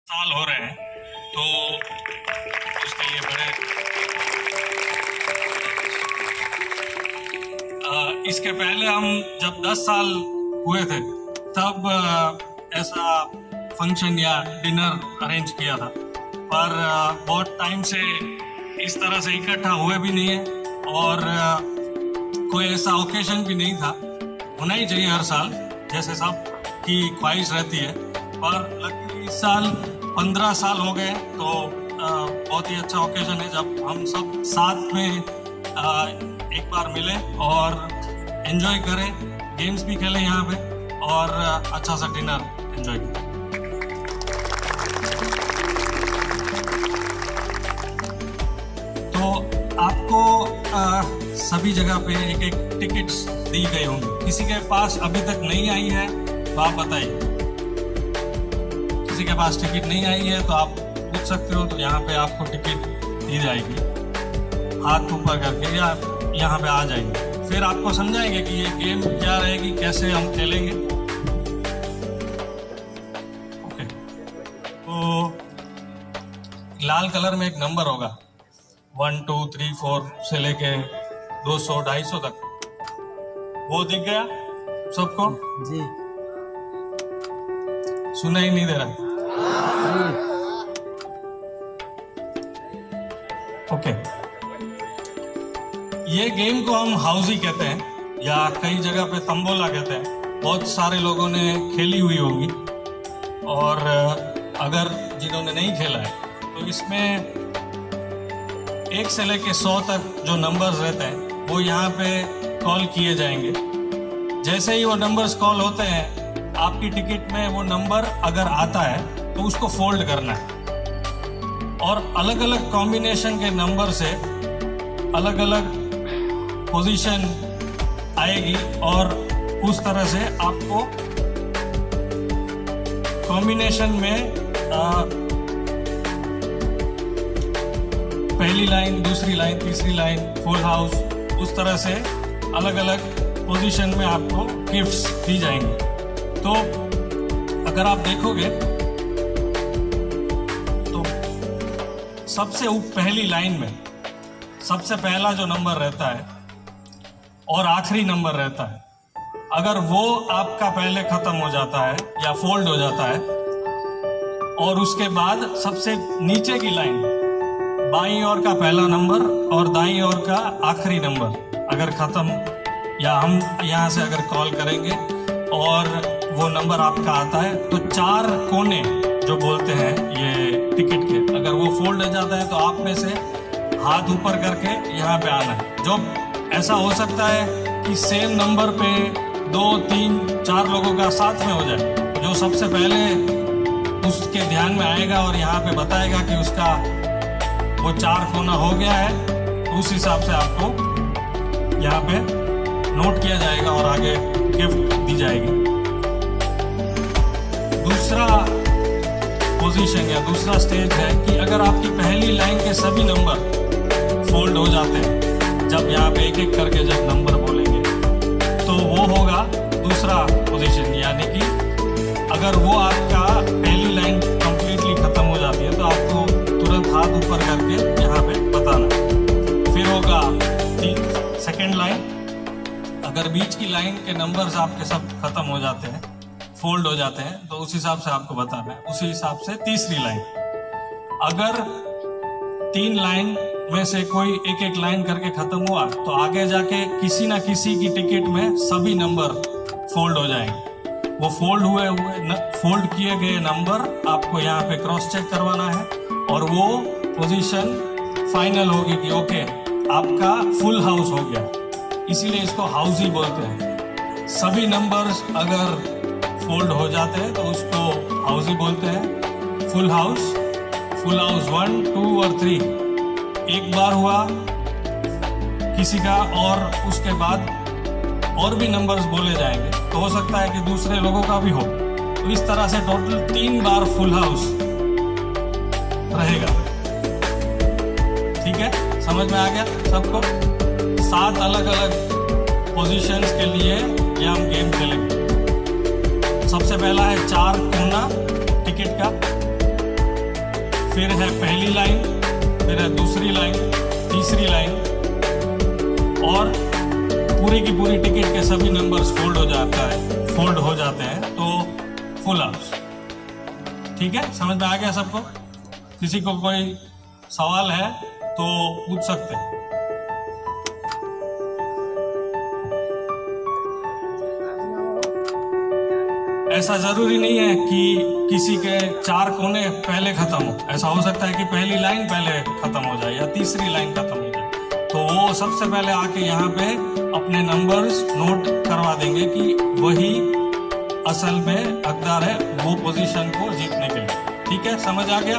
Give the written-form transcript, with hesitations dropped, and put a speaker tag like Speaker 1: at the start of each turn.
Speaker 1: साल हो रहे हैं, तो उसके लिए बड़े इसके पहले हम जब 10 साल हुए थे तब ऐसा फंक्शन या डिनर अरेंज किया था, पर बहुत टाइम से इस तरह से इकट्ठा हुए भी नहीं है और कोई ऐसा ओकेजन भी नहीं था। होना ही चाहिए हर साल, जैसे सब की ख्वाहिश रहती है, पर लकीली इस साल 15 साल हो गए, तो बहुत ही अच्छा ओकेजन है जब हम सब साथ में एक बार मिले और एंजॉय करें, गेम्स भी खेलें यहाँ पे और अच्छा सा डिनर एंजॉय करें। तो आपको सभी जगह पे एक एक टिकट्स दी गई होंगी। किसी के पास अभी तक नहीं आई है तो आप बताइए। किसी के पास टिकट नहीं आई है तो आप पूछ सकते हो, तो यहाँ पे आपको टिकट दी जाएगी, हाथ ऊपर करके या यहाँ पे आ जाएंगे। फिर आपको समझाएंगे कि ये गेम क्या रहेगी, कैसे हम खेलेंगे। ओके, तो लाल कलर में एक नंबर होगा 1 2 3 4 से लेके 200 250 तक। वो दिख गया सबको?
Speaker 2: जी।
Speaker 1: सुना ही नहीं दे रहा? ओके, ये गेम को हम हाउसी कहते हैं या कई जगह पे तंबोला कहते हैं। बहुत सारे लोगों ने खेली हुई होगी, और अगर जिन्होंने नहीं खेला है तो इसमें 1 से लेके 100 तक जो नंबर्स रहते हैं वो यहाँ पे कॉल किए जाएंगे। जैसे ही वो नंबर्स कॉल होते हैं, आपकी टिकट में वो नंबर अगर आता है तो उसको फोल्ड करना है, और अलग अलग कॉम्बिनेशन के नंबर से अलग अलग पोजीशन आएगी, और उस तरह से आपको कॉम्बिनेशन में पहली लाइन, दूसरी लाइन, तीसरी लाइन, फुल हाउस, उस तरह से अलग अलग पोजीशन में आपको गिफ्ट्स दी जाएंगे। तो अगर आप देखोगे तो सबसे पहली लाइन में सबसे पहला जो नंबर रहता है और आखिरी नंबर रहता है, अगर वो आपका पहले खत्म हो जाता है या फोल्ड हो जाता है, और उसके बाद सबसे नीचे की लाइन, बाईं ओर का पहला नंबर और दाईं ओर का आखिरी नंबर अगर खत्म, या हम यहाँ से अगर कॉल करेंगे और वो नंबर आपका आता है, तो 4 कोने जो बोलते हैं ये टिकट के, अगर वो फोल्ड हो जाता है तो आप में से हाथ ऊपर करके यहाँ पे आना है। जो ऐसा हो सकता है कि सेम नंबर पे 2 3 4 लोगों का साथ में हो जाए, जो सबसे पहले उसके ध्यान में आएगा और यहाँ पे बताएगा कि उसका वो 4 कोना हो गया है, तो उस हिसाब से आपको यहाँ पे नोट किया जाएगा और आगे गिफ्ट दी जाएगी। दूसरा पोजीशन या दूसरा स्टेज है कि अगर आपकी पहली लाइन के सभी नंबर फोल्ड हो जाते हैं, जब यहाँ पे एक एक करके जब नंबर बोलेंगे, तो वो होगा दूसरा पोजीशन, यानी कि अगर वो आपका पहली लाइन कंप्लीटली खत्म हो जाती है तो आपको तुरंत हाथ ऊपर करके यहाँ पे बताना। फिर होगा सेकेंड लाइन, अगर बीच की लाइन के नंबर्स आपके सब खत्म हो जाते हैं, फोल्ड हो जाते हैं, तो उस हिसाब से आपको बताना है। उसी हिसाब से तीसरी लाइन, अगर 3 लाइन में से कोई एक एक लाइन करके खत्म हुआ, तो आगे जाके किसी ना किसी की टिकट में सभी नंबर फोल्ड हो जाएंगे। वो फोल्ड किए गए नंबर आपको यहाँ पे क्रॉस चेक करवाना है, और वो पोजीशन फाइनल होगी कि ओके आपका फुल हाउस हो गया। इसीलिए इसको हाउस ही बोलते हैं। सभी नंबर्स अगर फोल्ड हो जाते हैं तो उसको हाउस ही बोलते हैं। फुल हाउस 1 2 और 3 एक बार हुआ किसी का, और उसके बाद और भी नंबर्स बोले जाएंगे, तो हो सकता है कि दूसरे लोगों का भी हो। तो इस तरह से टोटल 3 बार फुल हाउस रहेगा। ठीक है, समझ में आ गया सबको? 7 अलग अलग पोजीशंस के लिए ये हम गेम खेलेंगे। सबसे पहला है 4 कोना टिकट का, फिर है पहली लाइन, फिर है दूसरी लाइन, तीसरी लाइन, और पूरी की पूरी टिकट के सभी नंबर्स फोल्ड हो जाते हैं तो फुल हाउस। ठीक है, समझ में आ गया सबको? किसी को कोई सवाल है तो पूछ सकते हैं। ऐसा जरूरी नहीं है कि किसी के 4 कोने पहले खत्म हो, ऐसा हो सकता है कि पहली लाइन पहले खत्म हो जाए या तीसरी लाइन खत्म हो जाए, तो वो सबसे पहले आके यहाँ पे अपने नंबर्स नोट करवा देंगे कि वही असल में हकदार है वो पोजीशन को जीतने के लिए। ठीक है, समझ आ गया?